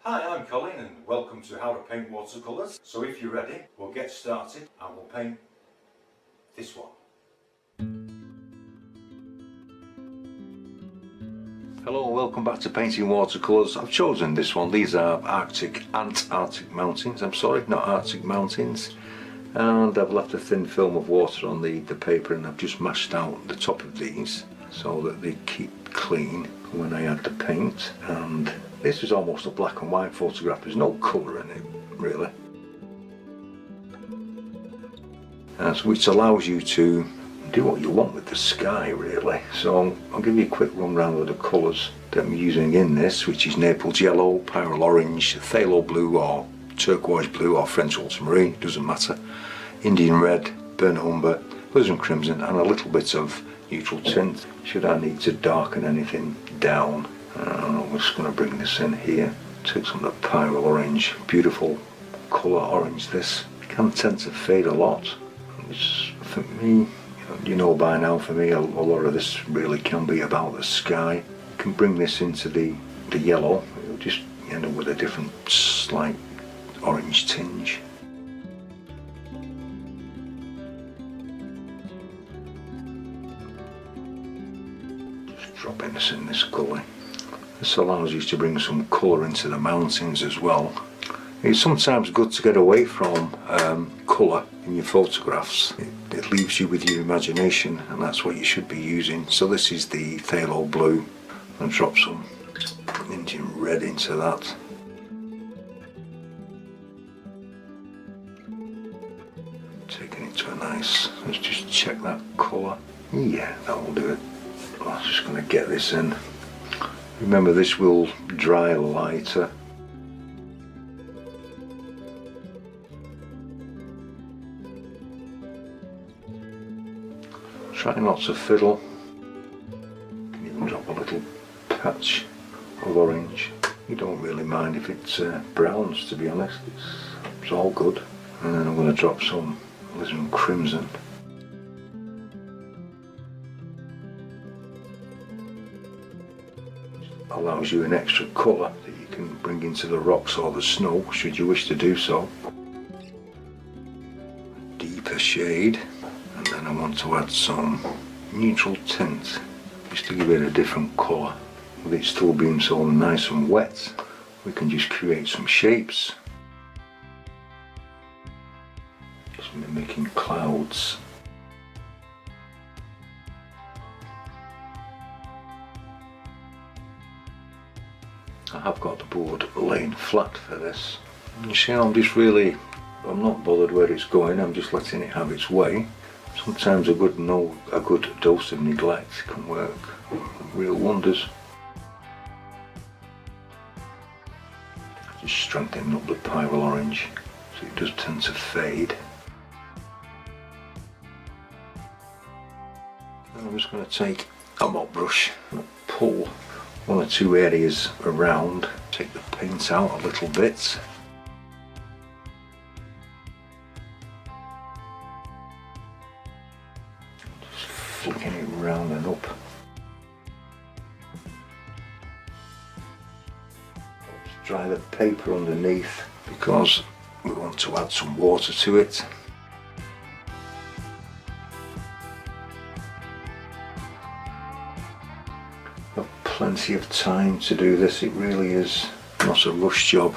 Hi, I'm Colin and welcome to How to Paint Watercolours. So if you're ready, we'll get started and we'll paint this one. Hello and welcome back to Painting Watercolours. I've chosen this one. These are Antarctic mountains. I'm sorry, not Arctic mountains. And I've left a thin film of water on the paper, and I've just mashed out the top of these so that they keep clean when I add the paint. And this is almost a black and white photograph. There's no colour in it really, which allows you to do what you want with the sky really. So I'll give you a quick run round of the colours that I'm using in this, which is Naples yellow, pyrrole orange, phthalo blue or turquoise blue or French ultramarine, doesn't matter, Indian red, burnt umber, alizarin crimson, and a little bit of neutral tint should I need to darken anything down. I'm just going to bring this in here. Take some of the pyrrole orange, beautiful colour orange. This can tend to fade a lot. It's, for me, you know by now, for me a lot of this really can be about the sky. You can bring this into the yellow, you'll just end up with a different slight orange tinge. Just dropping this in this colour. This allows you to bring some colour into the mountains as well. It's sometimes good to get away from colour in your photographs. It leaves you with your imagination, and that's what you should be using. So this is the phthalo blue, and drop some Indian red into that. Taking it to a nice, let's just check that colour. Yeah, that will do it. I'm just going to get this in. Remember, this will dry lighter. Try not to fiddle. You can even drop a little patch of orange. You don't really mind if it's browns, to be honest. It's all good. And then I'm going to drop some alizarin crimson. Allows you an extra colour that you can bring into the rocks or the snow, should you wish to do so. A deeper shade, and then I want to add some neutral tint, just to give it a different colour. With it still being so nice and wet, we can just create some shapes. Just mimicking clouds. I have got the board laying flat for this. You see, I'm not bothered where it's going, I'm just letting it have its way. Sometimes a good dose of neglect can work real wonders. Just strengthening up the pyrrole orange, so it does tend to fade. And I'm just going to take a mop brush and pull one or two areas around, take the paint out a little bit. Just flicking it round and up. Just dry the paper underneath because we want to add some water to it. Plenty of time to do this, it really is not a rush job.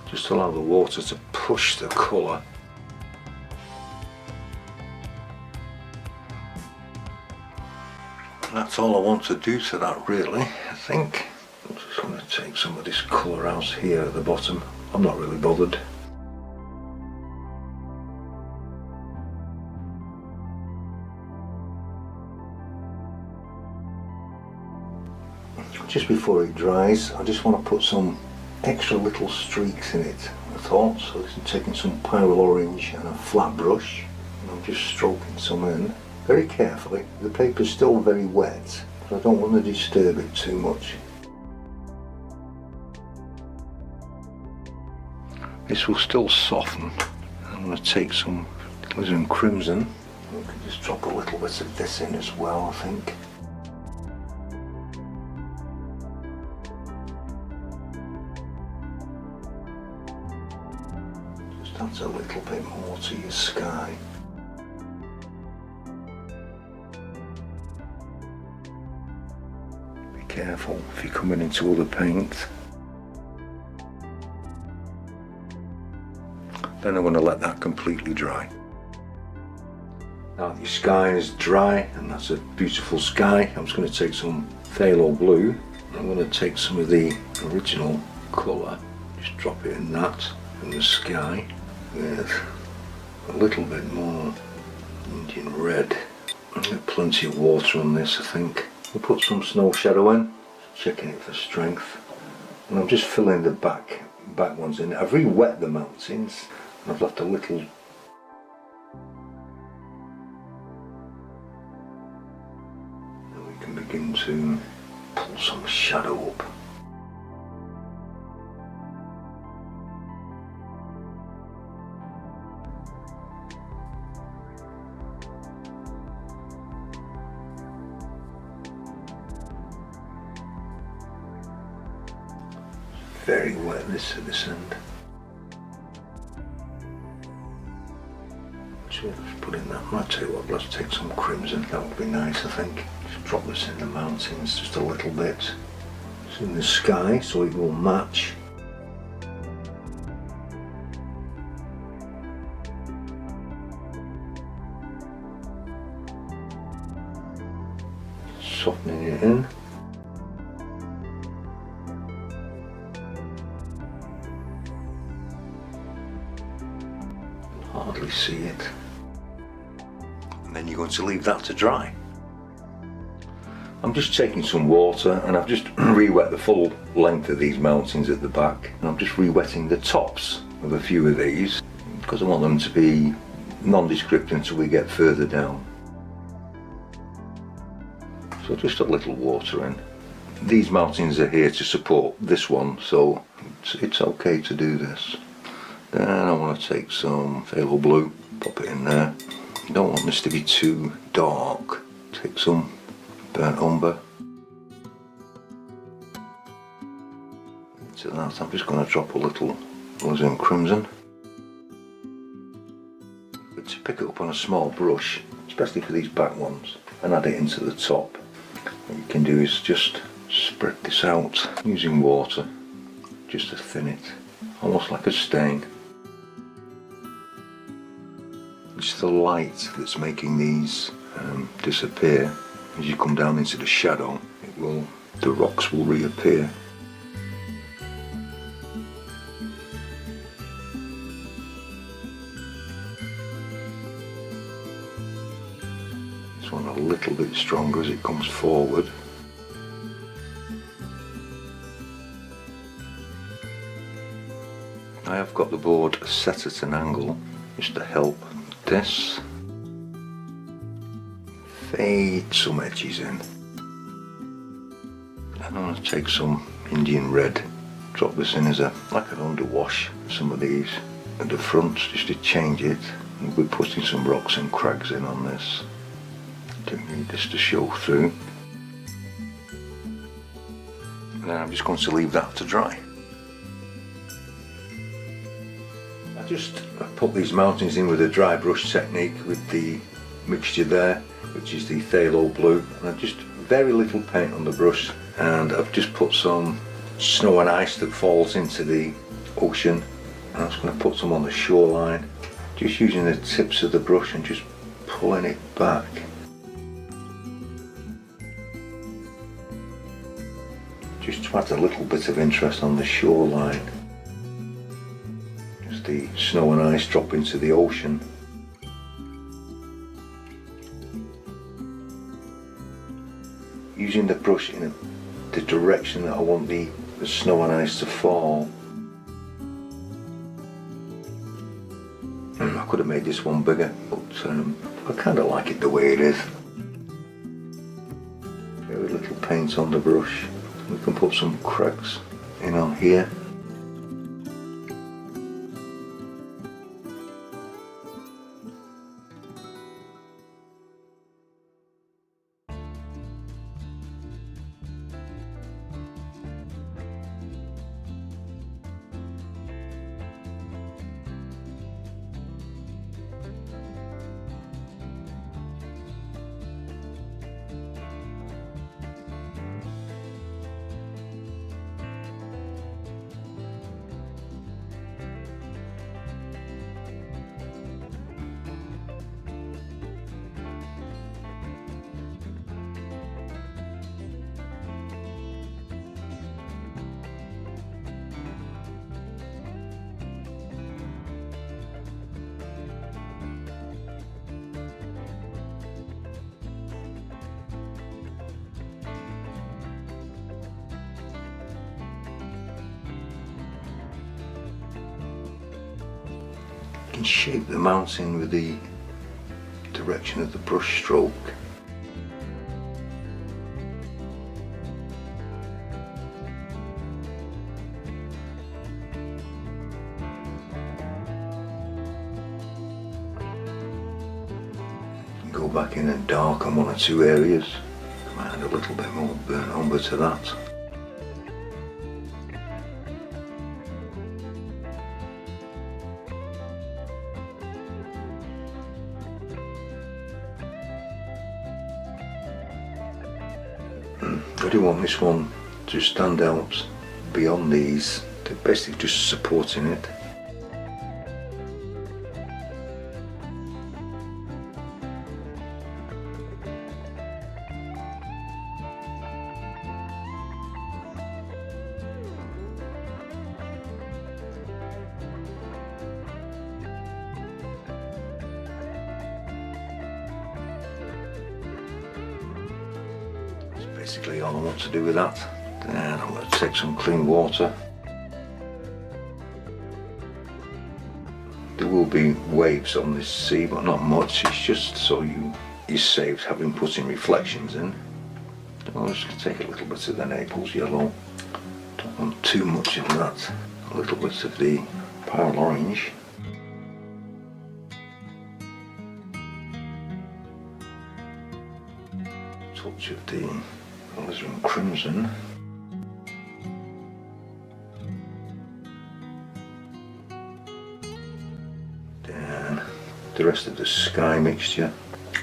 Just allow the water to push the colour. That's all I want to do to that really, I think. I'm just going to take some of this colour out here at the bottom. I'm not really bothered. Just before it dries, I just want to put some extra little streaks in it, I thought. So I'm taking some pyrrole orange and a flat brush, and I'm just stroking some in very carefully. The paper's still very wet, but I don't want to disturb it too much. This will still soften. I'm going to take some alizarin crimson. We can just drop a little bit of this in as well, I think. Just adds a little bit more to your sky. Be careful if you're coming into other paint. Then I'm going to let that completely dry. Now that your sky is dry, and that's a beautiful sky, I'm just going to take some phthalo blue. I'm going to take some of the original colour, just drop it in that, in the sky, with a little bit more Indian red. I've got plenty of water on this, I think. We'll put some snow shadow in, checking it for strength. And I'm just filling the back ones in. I've re-wet the mountains. I've left a little. And we can begin to pull some shadow up. Very wet this at this end. Let's put in that. I'll tell you what, let's take some crimson, that would be nice, I think. Just drop this in the mountains just a little bit. It's in the sky so it will match. Softening it in. Hardly see it. And then you're going to leave that to dry. I'm just taking some water and I've just re-wet the full length of these mountains at the back, and I'm just re-wetting the tops of a few of these because I want them to be nondescript until we get further down. So just a little water in. These mountains are here to support this one, so it's okay to do this. Then I want to take some phthalo blue, pop it in there. You don't want this to be too dark. Take some burnt umber. Into that I'm just going to drop a little alizarin crimson. But to pick it up on a small brush, especially for these back ones, and add it into the top. What you can do is just spread this out using water, just to thin it, almost like a stain. It's the light that's making these disappear. As you come down into the shadow, the rocks will reappear. This one a little bit stronger as it comes forward. I have got the board set at an angle just to help this. Fade some edges in. And I'm going to take some Indian red, drop this in as like an underwash for some of these at the front just to change it. And we're putting some rocks and crags in on this. Don't need this to show through. And then I'm just going to leave that to dry. Just put these mountains in with a dry brush technique with the mixture there, which is the phthalo blue, and I've just very little paint on the brush, and I've just put some snow and ice that falls into the ocean, and I'm just going to put some on the shoreline, just using the tips of the brush and just pulling it back. Just to add a little bit of interest on the shoreline. The snow and ice drop into the ocean. Using the brush in the direction that I want the snow and ice to fall. I could have made this one bigger, but I kind of like it the way it is. Very little paint on the brush. We can put some cracks in on here. can shape the mountain with the direction of the brush stroke. Go back in and darken one or two areas, add a little bit more burnt umber to that. I do want this one to stand out beyond these, they're basically just supporting it. Basically all I want to do with that. Then I'm going to take some clean water. There will be waves on this sea, but not much. It's just so you're saved having put in reflections in. I'm just going to take a little bit of the Naples yellow. Don't want too much of that. A little bit of the pale orange. Touch of the alizarin crimson. Then the rest of the sky mixture,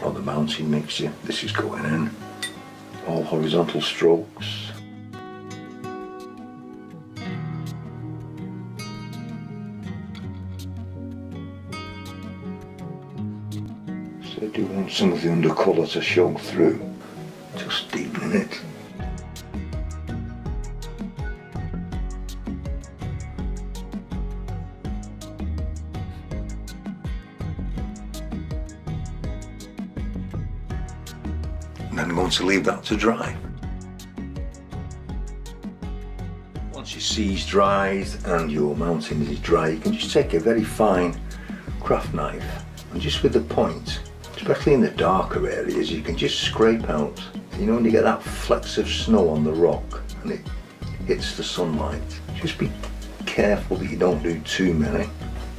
or the mountain mixture, this is going in. All horizontal strokes. So I do want some of the undercolour to show through. Just deepening it. And then I'm going to leave that to dry. Once your sea's dried and your mountain is dry, you can just take a very fine craft knife and just with the point, especially in the darker areas, you can just scrape out. You know when you get that flecks of snow on the rock and it hits the sunlight, just be careful that you don't do too many.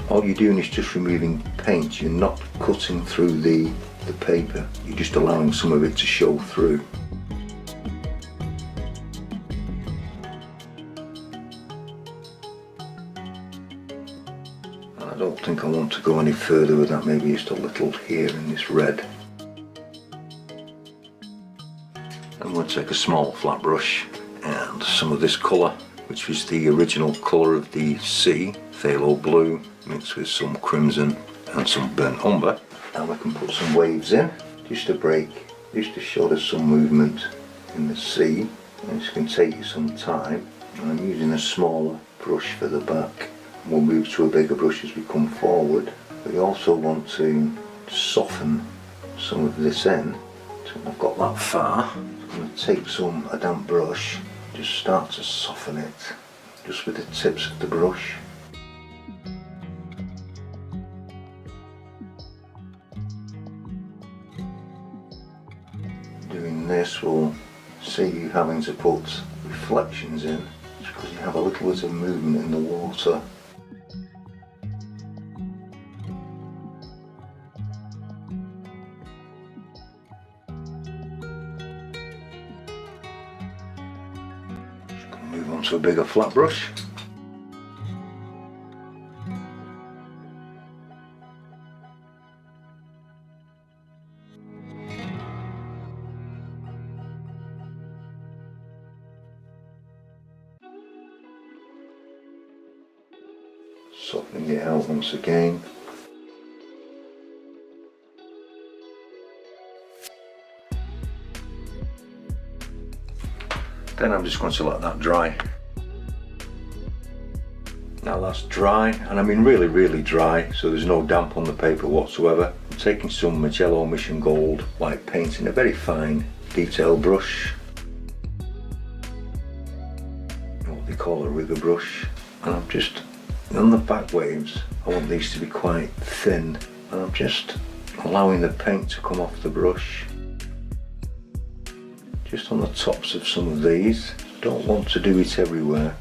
All you're doing is just removing paint, you're not cutting through the paper, you're just allowing some of it to show through. And I don't think I want to go any further with that, maybe just a little here in this red. I'm going to take a small flat brush and some of this colour, which is the original colour of the sea, phthalo blue, mixed with some crimson and some burnt umber. And we can put some waves in, just to show there's some movement in the sea. And this can take you some time. And I'm using a smaller brush for the back. We'll move to a bigger brush as we come forward. We also want to soften some of this in. So I've got that far. I'm going to take a damp brush, just start to soften it, just with the tips of the brush. Doing this will save you having to put reflections in, just because you have a little bit of movement in the water. Move on to a bigger flat brush. Softening it out once again. Then I'm just going to let that dry. Now that's dry, and I mean really dry, so there's no damp on the paper whatsoever. I'm taking some Magello Mission Gold white paint in a very fine detail brush, what they call a rigger brush, and I'm just On the back waves, I want these to be quite thin, and I'm just allowing the paint to come off the brush just on the tops of some of these. Don't want to do it everywhere.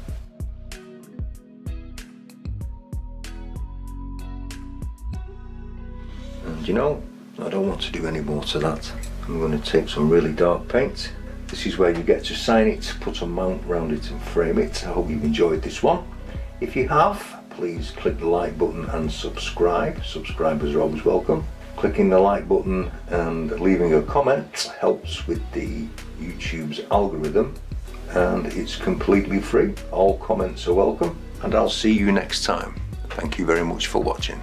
And you know, I don't want to do any more to that. I'm going to take some really dark paint. This is where you get to sign it, put a mount around it and frame it. I hope you've enjoyed this one. If you have, please click the like button and subscribe. Subscribers are always welcome. Clicking the like button and leaving a comment helps with the YouTube's algorithm, and it's completely free. All comments are welcome, and I'll see you next time. Thank you very much for watching.